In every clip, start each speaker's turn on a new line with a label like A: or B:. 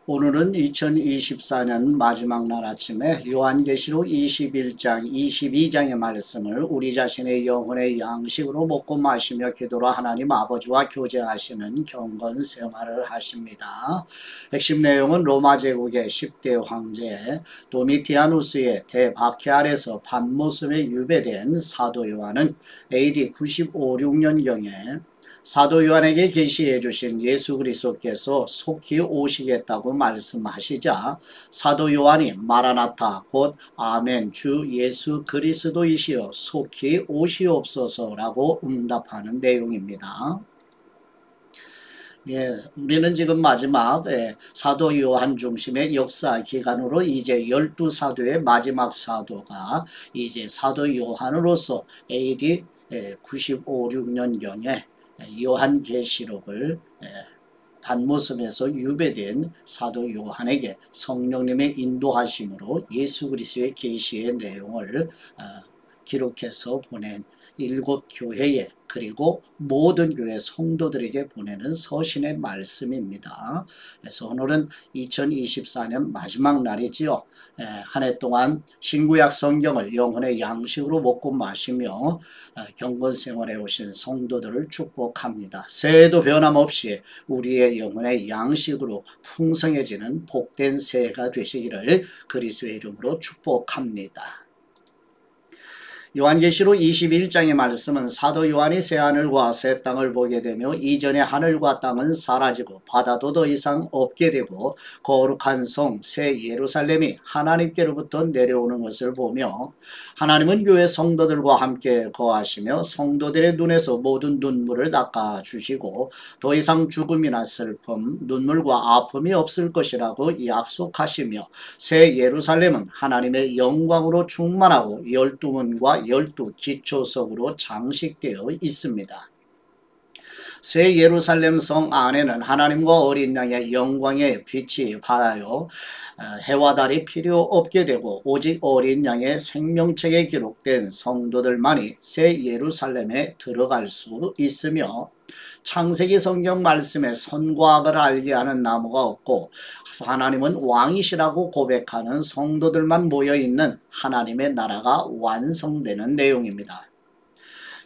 A: 오늘은 2024년 마지막 날 아침에 요한계시록 21장, 22장의 말씀을 우리 자신의 영혼의 양식으로 먹고 마시며 기도로 하나님 아버지와 교제하시는 경건 생활을 하십니다. 핵심 내용은 로마 제국의 10대 황제 도미티아누스의 대박해 아래서 반모섬에 유배된 사도 요한은 AD 95, 6년경에 사도 요한에게 계시해 주신 예수 그리스도께서 속히 오시겠다고 말씀하시자 사도 요한이 마라나타 곧 아멘 주 예수 그리스도이시여 속히 오시옵소서라고 응답하는 내용입니다. 우리는 지금 마지막 사도 요한 중심의 역사 기간으로 이제 12사도의 마지막 사도가 이제 사도 요한으로서 AD 95, 6년경에 요한계시록을 반모섬에서 유배된 사도 요한에게 성령님의 인도하심으로 예수 그리스도의 계시의 내용을 기록해서 보낸 7교회에 그리고 모든 교회 성도들에게 보내는 서신의 말씀입니다. 그래서 오늘은 2024년 마지막 날이지요. 한 해 동안 신구약 성경을 영혼의 양식으로 먹고 마시며 경건 생활에 오신 성도들을 축복합니다. 새해도 변함없이 우리의 영혼의 양식으로 풍성해지는 복된 새해가 되시기를 그리스도의 이름으로 축복합니다. 요한계시록 21장의 말씀은 사도 요한이 새하늘과 새 땅을 보게 되며 이전의 하늘과 땅은 사라지고 바다도 더 이상 없게 되고 거룩한 성 새 예루살렘이 하나님께로부터 내려오는 것을 보며 하나님은 교회 성도들과 함께 거하시며 성도들의 눈에서 모든 눈물을 닦아주시고 더 이상 죽음이나 슬픔, 눈물과 아픔이 없을 것이라고 약속하시며 새 예루살렘은 하나님의 영광으로 충만하고 12문과 12 기초석으로 장식되어 있습니다. 새 예루살렘 성 안에는 하나님과 어린 양의 영광의 빛이 발하여 해와 달이 필요 없게 되고 오직 어린 양의 생명책에 기록된 성도들만이 새 예루살렘에 들어갈 수 있으며 창세기 성경 말씀에 선과 악을 알게 하는 나무가 없고 하나님은 왕이시라고 고백하는 성도들만 모여있는 하나님의 나라가 완성되는 내용입니다.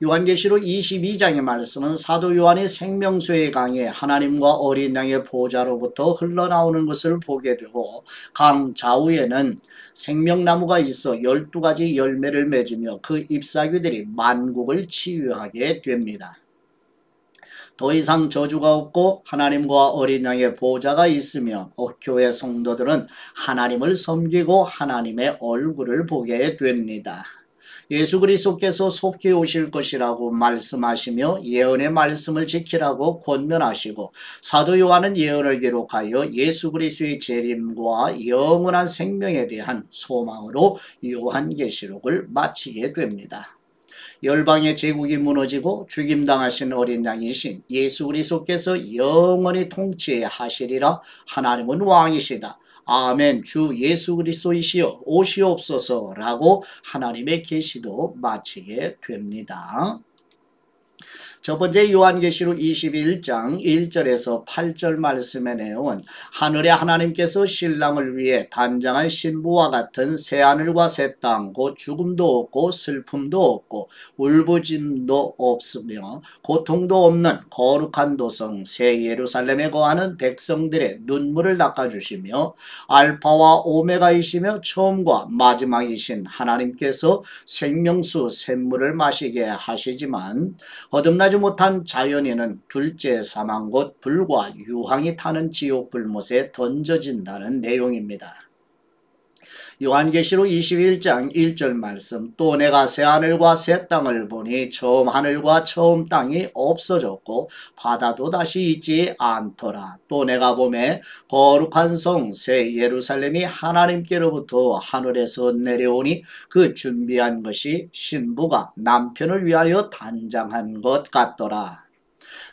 A: 요한계시록 22장의 말씀은 사도 요한이 생명수의 강에 하나님과 어린 양의 보좌로부터 흘러나오는 것을 보게 되고 강 좌우에는 생명나무가 있어 12가지 열매를 맺으며 그 잎사귀들이 만국을 치유하게 됩니다. 더 이상 저주가 없고 하나님과 어린 양의 보좌가 있으며 교회 성도들은 하나님을 섬기고 하나님의 얼굴을 보게 됩니다. 예수 그리스도께서 속히 오실 것이라고 말씀하시며 예언의 말씀을 지키라고 권면하시고 사도 요한은 예언을 기록하여 예수 그리스도의 재림과 영원한 생명에 대한 소망으로 요한계시록을 마치게 됩니다. 열방의 제국이 무너지고 죽임당하신 어린 양이신 예수 그리스도께서 영원히 통치하시리라. 하나님은 왕이시다. 아멘 주 예수 그리스도이시여 오시옵소서라고 하나님의 계시도 마치게 됩니다. 첫 번째 요한계시록 21장 1절에서 8절 말씀의 내용은 하늘의 하나님께서 신랑을 위해 단장한 신부와 같은 새하늘과 새 땅 곧 죽음도 없고 슬픔도 없고 울부짖음도 없으며 고통도 없는 거룩한 도성 새 예루살렘에 거하는 백성들의 눈물을 닦아주시며 알파와 오메가이시며 처음과 마지막이신 하나님께서 생명수 샘물을 마시게 하시지만 거듭나지 못한 자연인은 둘째 사망 곧 불과 유황이 타는 지옥 불못에 던져진다는 내용입니다. 요한계시록 21장 1절 말씀 또 내가 새하늘과 새 땅을 보니 처음 하늘과 처음 땅이 없어졌고 바다도 다시 있지 않더라. 또 내가 보매 거룩한 성 새 예루살렘이 하나님께로부터 하늘에서 내려오니 그 준비한 것이 신부가 남편을 위하여 단장한 것 같더라.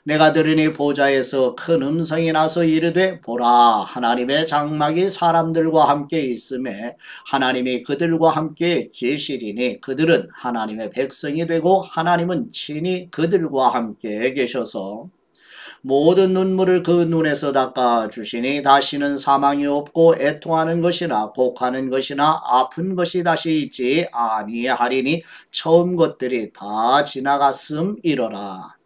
A: 내가 들으니 보좌에서 큰 음성이 나서 이르되 보라 하나님의 장막이 사람들과 함께 있음에 하나님이 그들과 함께 계시리니 그들은 하나님의 백성이 되고 하나님은 친히 그들과 함께 계셔서 모든 눈물을 그 눈에서 닦아 주시니 다시는 사망이 없고 애통하는 것이나 곡하는 것이나 아픈 것이 다시 있지 아니하리니 처음 것들이 다 지나갔음이러라.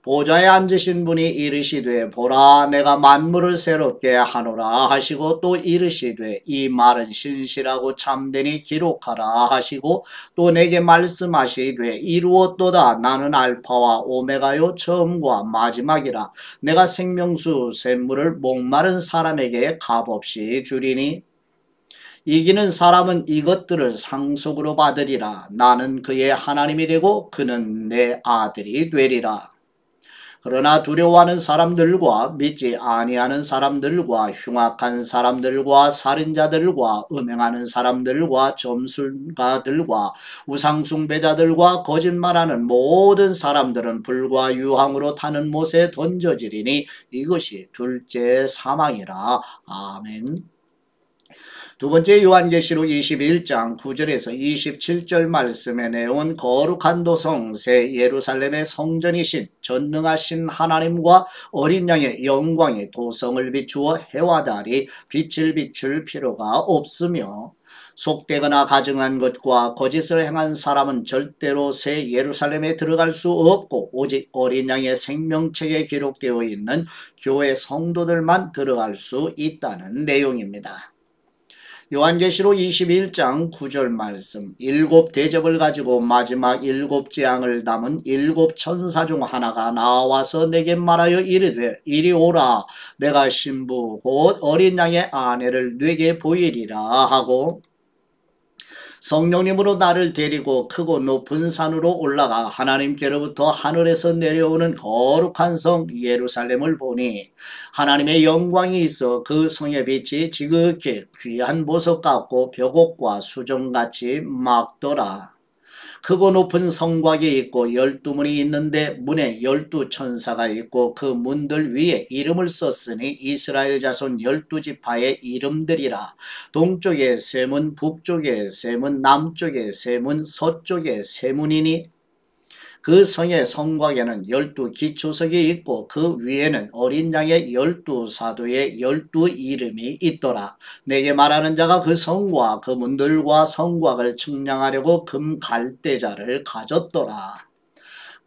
A: 보좌에 앉으신 분이 이르시되 보라 내가 만물을 새롭게 하노라 하시고 또 이르시되 이 말은 신실하고 참되니 기록하라 하시고 또 내게 말씀하시되 이루었도다 나는 알파와 오메가요 처음과 마지막이라 내가 생명수 샘물을 목마른 사람에게 값없이 주리니 이기는 사람은 이것들을 상속으로 받으리라 나는 그의 하나님이 되고 그는 내 아들이 되리라. 그러나 두려워하는 사람들과 믿지 아니하는 사람들과 흉악한 사람들과 살인자들과 음행하는 사람들과 점술가들과 우상숭배자들과 거짓말하는 모든 사람들은 불과 유황으로 타는 못에 던져지리니 이것이 둘째 사망이라. 아멘. 두 번째 요한계시록 21장 9절에서 27절 말씀에 내온 거룩한 도성 새 예루살렘의 성전이신 전능하신 하나님과 어린 양의 영광이 도성을 비추어 해와 달이 빛을 비출 필요가 없으며 속되거나 가증한 것과 거짓을 행한 사람은 절대로 새 예루살렘에 들어갈 수 없고 오직 어린 양의 생명책에 기록되어 있는 교회 성도들만 들어갈 수 있다는 내용입니다. 요한계시록 21장 9절 말씀 일곱 대접을 가지고 마지막 일곱 재앙을 담은 일곱 천사 중 하나가 나와서 내게 말하여 이르되 이리 오라 내가 신부 곧 어린 양의 아내를 네게 보이리라 하고 성령님으로 나를 데리고 크고 높은 산으로 올라가 하나님께로부터 하늘에서 내려오는 거룩한 성 예루살렘을 보니 하나님의 영광이 있어 그 성의 빛이 지극히 귀한 보석 같고 벽옥과 수정같이 막더라. 크고 높은 성곽이 있고 12문이 있는데 문에 12천사가 있고 그 문들 위에 이름을 썼으니 이스라엘 자손 12지파의 이름들이라. 동쪽에 세 문, 북쪽에 세 문, 남쪽에 세 문, 서쪽에 세 문이니 그 성의 성곽에는 12기초석이 있고 그 위에는 어린 양의 12사도의 12 이름이 있더라. 내게 말하는 자가 그 성과 그 문들과 성곽을 측량하려고 금 갈대자를 가졌더라.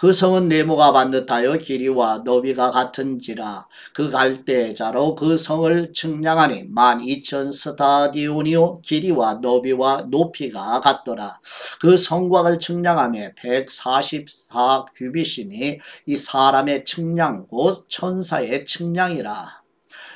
A: 그 성은 네모가 반듯하여 길이와 너비가 같은지라. 그 갈대자로 그 성을 측량하니 12,000 스타디오니오 길이와 너비와 높이가 같더라. 그 성곽을 측량하며 144 규빗이니 이 사람의 측량 곧 천사의 측량이라.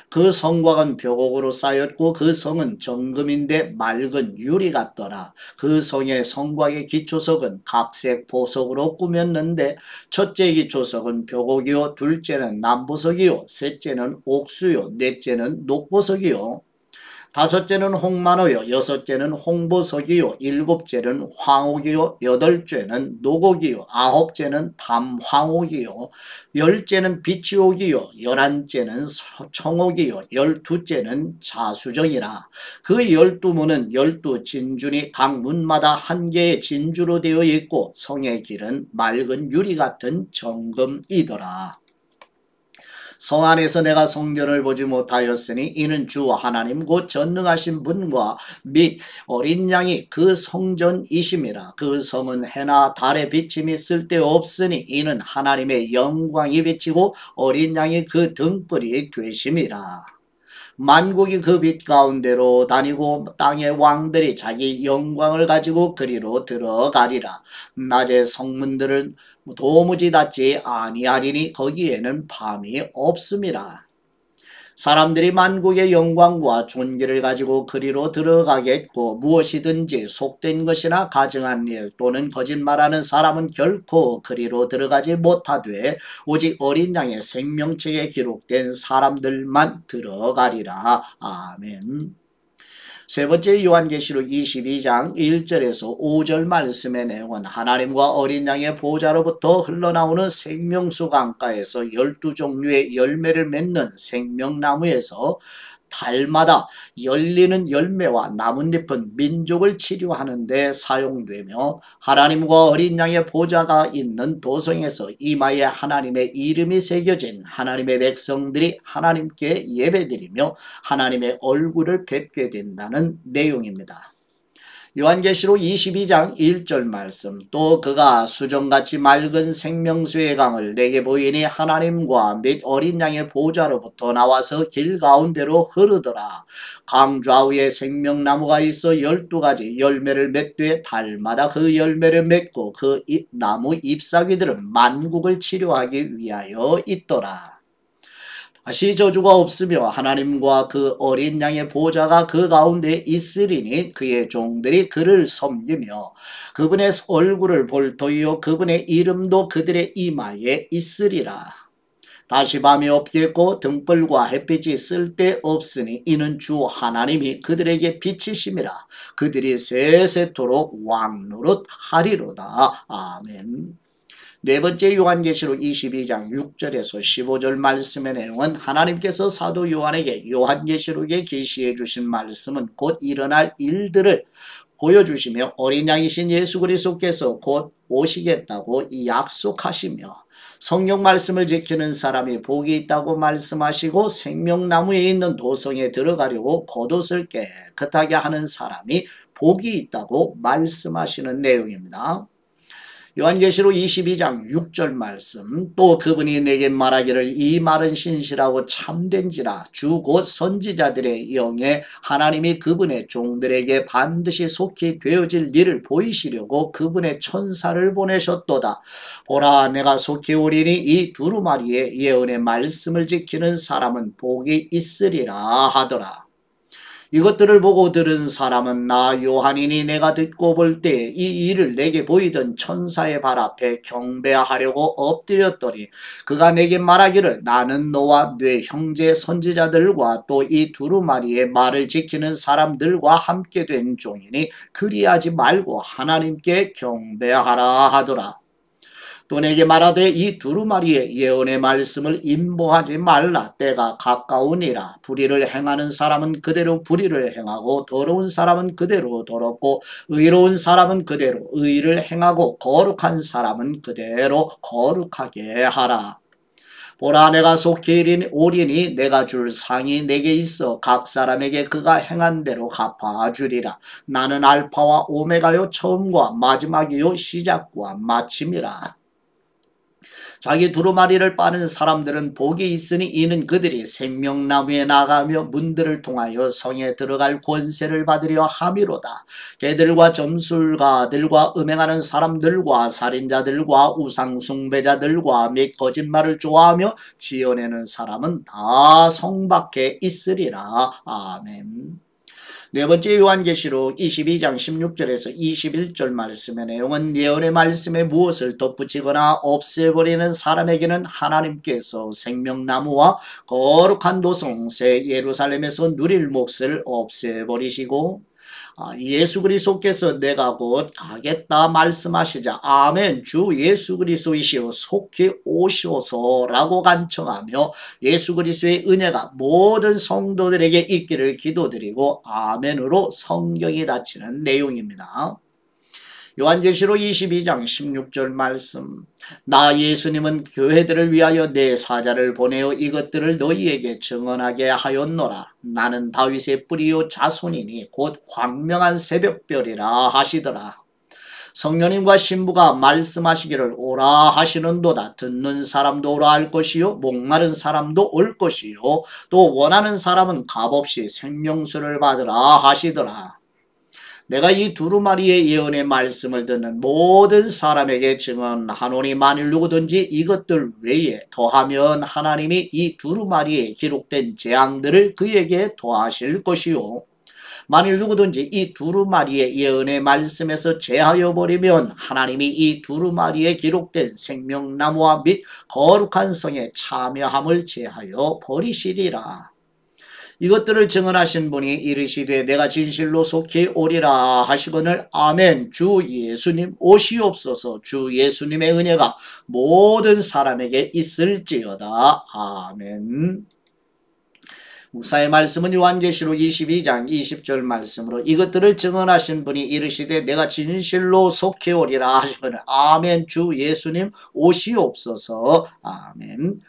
A: 그 성곽은 벽옥으로 쌓였고 그 성은 정금인데 맑은 유리 같더라. 그 성의 성곽의 기초석은 각색 보석으로 꾸몄는데 첫째 기초석은 벽옥이요 둘째는 남보석이요 셋째는 옥수요 넷째는 녹보석이요 다섯째는 홍만호요 여섯째는 홍보석이요 일곱째는 황옥이요 여덟째는 노곡이요 아홉째는 담황옥이요 열째는 비치옥이요 열한째는 청옥이요 열두째는 자수정이라. 그 12문은 12진준이 각 문마다 한 개의 진주로 되어 있고 성의 길은 맑은 유리 같은 정금이더라. 성 안에서 내가 성전을 보지 못하였으니 이는 주 하나님 곧 전능하신 분과 및 어린 양이 그 성전이심이라. 그 성은 해나 달의 비침이 쓸데없으니 이는 하나님의 영광이 비치고 어린 양이 그 등불이 되심이라. 만국이 그 빛 가운데로 다니고 땅의 왕들이 자기 영광을 가지고 그리로 들어가리라. 낮에 성문들은 도무지 닫지 아니하리니 거기에는 밤이 없음이라. 사람들이 만국의 영광과 존귀를 가지고 그리로 들어가겠고 무엇이든지 속된 것이나 가증한 일 또는 거짓말하는 사람은 결코 그리로 들어가지 못하되 오직 어린 양의 생명책에 기록된 사람들만 들어가리라. 아멘. 세 번째 요한계시록 22장 1절에서 5절 말씀의 내용은 하나님과 어린 양의 보좌로부터 흘러나오는 생명수 강가에서 12종류의 열매를 맺는 생명나무에서 달마다 열리는 열매와 나뭇잎은 민족을 치료하는 데 사용되며 하나님과 어린 양의 보좌가 있는 도성에서 이마에 하나님의 이름이 새겨진 하나님의 백성들이 하나님께 예배드리며 하나님의 얼굴을 뵙게 된다는 내용입니다. 요한계시록 22장 1절 말씀. 또 그가 수정같이 맑은 생명수의 강을 내게 보이니 하나님과 및 어린 양의 보좌로부터 나와서 길 가운데로 흐르더라. 강 좌우에 생명나무가 있어 12가지 열매를 맺되 달마다 그 열매를 맺고 그 나무 잎사귀들은 만국을 치료하기 위하여 있더라. 다시 저주가 없으며 하나님과 그 어린 양의 보좌가 그 가운데 있으리니 그의 종들이 그를 섬기며 그분의 얼굴을 볼 터이요 그분의 이름도 그들의 이마에 있으리라. 다시 밤이 없겠고 등불과 햇빛이 쓸데없으니 이는 주 하나님이 그들에게 빛이심이라. 그들이 세세토록 왕노릇하리로다. 아멘. 네 번째 요한계시록 22장 6절에서 15절 말씀의 내용은 하나님께서 사도 요한에게 요한계시록에 계시해 주신 말씀은 곧 일어날 일들을 보여주시며 어린 양이신 예수 그리스도께서 곧 오시겠다고 약속하시며 성경 말씀을 지키는 사람이 복이 있다고 말씀하시고 생명나무에 있는 도성에 들어가려고 겉옷을 깨끗하게 하는 사람이 복이 있다고 말씀하시는 내용입니다. 요한계시록 22장 6절 말씀. 또 그분이 내게 말하기를 이 말은 신실하고 참된지라 주 곧 선지자들의 영에 하나님이 그분의 종들에게 반드시 속히 되어질 일을 보이시려고 그분의 천사를 보내셨도다. 보라 내가 속히 오리니 이 두루마리의 예언의 말씀을 지키는 사람은 복이 있으리라 하더라. 이것들을 보고 들은 사람은 나 요한이니 내가 듣고 볼 때 이 일을 내게 보이던 천사의 발 앞에 경배하려고 엎드렸더니 그가 내게 말하기를 나는 너와 네 형제 선지자들과 또 이 두루마리의 말을 지키는 사람들과 함께 된 종이니 그리하지 말고 하나님께 경배하라 하더라. 또 내게 말하되 이 두루마리의 예언의 말씀을 임보하지 말라. 때가 가까우니라. 불의를 행하는 사람은 그대로 불의를 행하고 더러운 사람은 그대로 더럽고 의로운 사람은 그대로 의를 행하고 거룩한 사람은 그대로 거룩하게 하라. 보라 내가 속히 오리니 내가 줄 상이 내게 있어 각 사람에게 그가 행한 대로 갚아주리라. 나는 알파와 오메가요 처음과 마지막이요 시작과 마침이라. 자기 두루마리를 빠는 사람들은 복이 있으니 이는 그들이 생명나무에 나가며 문들을 통하여 성에 들어갈 권세를 받으려 함이로다. 개들과 점술가들과 음행하는 사람들과 살인자들과 우상숭배자들과 및 거짓말을 좋아하며 지어내는 사람은 다 성 밖에 있으리라. 아멘. 네 번째 요한계시록 22장 16절에서 21절 말씀의 내용은 예언의 말씀에 무엇을 덧붙이거나 없애버리는 사람에게는 하나님께서 생명나무와 거룩한 도성 새 예루살렘에서 누릴 몫을 없애버리시고 예수 그리스도께서 내가 곧 가겠다 말씀하시자 아멘 주 예수 그리스도이시오 속히 오시오소라고 간청하며 예수 그리스도의 은혜가 모든 성도들에게 있기를 기도드리고 아멘으로 성경이 닫히는 내용입니다. 요한계시록 22장 16절 말씀. 나 예수님은 교회들을 위하여 내 사자를 보내어 이것들을 너희에게 증언하게 하였노라. 나는 다윗의 뿌리요 자손이니 곧 광명한 새벽별이라 하시더라. 성령님과 신부가 말씀하시기를 오라 하시는도다. 듣는 사람도 오라 할 것이요 목마른 사람도 올 것이요 또 원하는 사람은 값없이 생명수를 받으라 하시더라. 내가 이 두루마리의 예언의 말씀을 듣는 모든 사람에게 증언하노니 만일 누구든지 이것들 외에 더하면 하나님이 이 두루마리에 기록된 재앙들을 그에게 더하실 것이요 만일 누구든지 이 두루마리의 예언의 말씀에서 제하여 버리면 하나님이 이 두루마리에 기록된 생명나무와 및 거룩한 성에 참여함을 제하여 버리시리라. 이것들을 증언하신 분이 이르시되 내가 진실로 속히 오리라 하시거늘 아멘 주 예수님 오시옵소서. 주 예수님의 은혜가 모든 사람에게 있을지어다. 아멘. 묵상의 말씀은 요한계시록 22장 20절 말씀으로 이것들을 증언하신 분이 이르시되 내가 진실로 속히 오리라 하시거늘. 아멘. 주 예수님 오시옵소서. 아멘.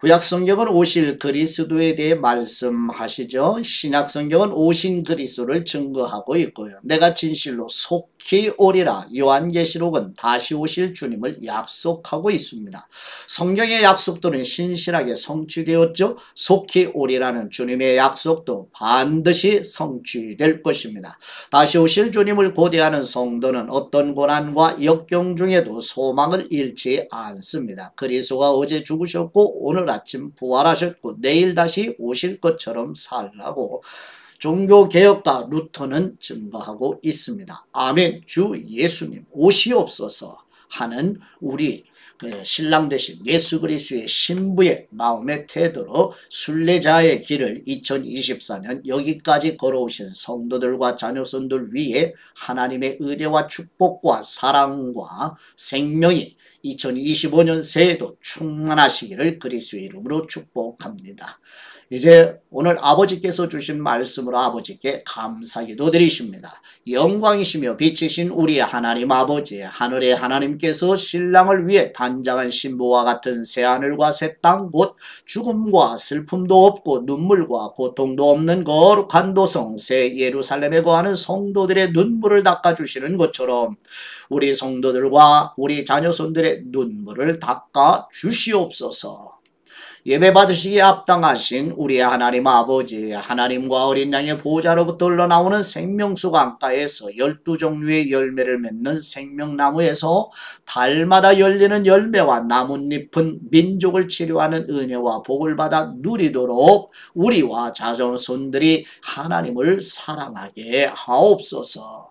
A: 구약성경은 오실 그리스도에 대해 말씀하시죠. 신약성경은 오신 그리스도를 증거하고 있고요. 내가 진실로 속히 오리라. 요한계시록은 다시 오실 주님을 약속하고 있습니다. 성경의 약속들은 신실하게 성취되었죠. 속히 오리라는 주님의 약속도 반드시 성취될 것입니다. 다시 오실 주님을 고대하는 성도는 어떤 고난과 역경 중에도 소망을 잃지 않습니다. 그리스도가 어제 죽으셨고 오늘 아침 부활하셨고 내일 다시 오실 것처럼 살라고 종교개혁가 루터는 증거하고 있습니다. 아멘. 주 예수님 오시옵소서 하는 우리 신랑 되신 예수 그리스도의 신부의 마음의 태도로 순례자의 길을 2024년 여기까지 걸어오신 성도들과 자녀손들 위해 하나님의 은혜와 축복과 사랑과 생명이 2025년 새해도 충만하시기를 그리스도의 이름으로 축복합니다. 이제 오늘 아버지께서 주신 말씀으로 아버지께 감사기도 드리십니다. 영광이시며 빛이신 우리 하나님 아버지, 하늘의 하나님께서 신랑을 위해 단장한 신부와 같은 새하늘과 새 땅 곧 죽음과 슬픔도 없고 눈물과 고통도 없는 거룩한 도성 새 예루살렘에 거하는 성도들의 눈물을 닦아주시는 것처럼 우리 성도들과 우리 자녀손들의 눈물을 닦아 주시옵소서. 예배 받으시기에 합당하신 우리 하나님 아버지, 하나님과 어린 양의 보호자로부터 흘러나오는 생명수 강가에서 12종류의 열매를 맺는 생명나무에서 달마다 열리는 열매와 나뭇잎은 민족을 치료하는 은혜와 복을 받아 누리도록 우리와 자손들이 하나님을 사랑하게 하옵소서.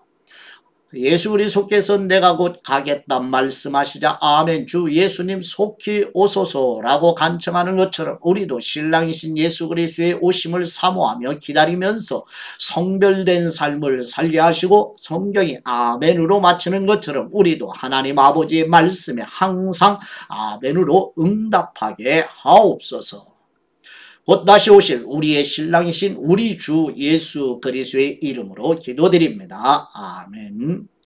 A: 예수 그리스도께서 내가 곧 가겠다 말씀하시자 아멘. 주 예수님 속히 오소서라고 간청하는 것처럼 우리도 신랑이신 예수 그리스도의 오심을 사모하며 기다리면서 성별된 삶을 살게 하시고 성경이 아멘으로 마치는 것처럼 우리도 하나님 아버지의 말씀에 항상 아멘으로 응답하게 하옵소서. 곧 다시 오실 우리의 신랑이신 우리 주 예수 그리스도의 이름으로 기도드립니다. 아멘.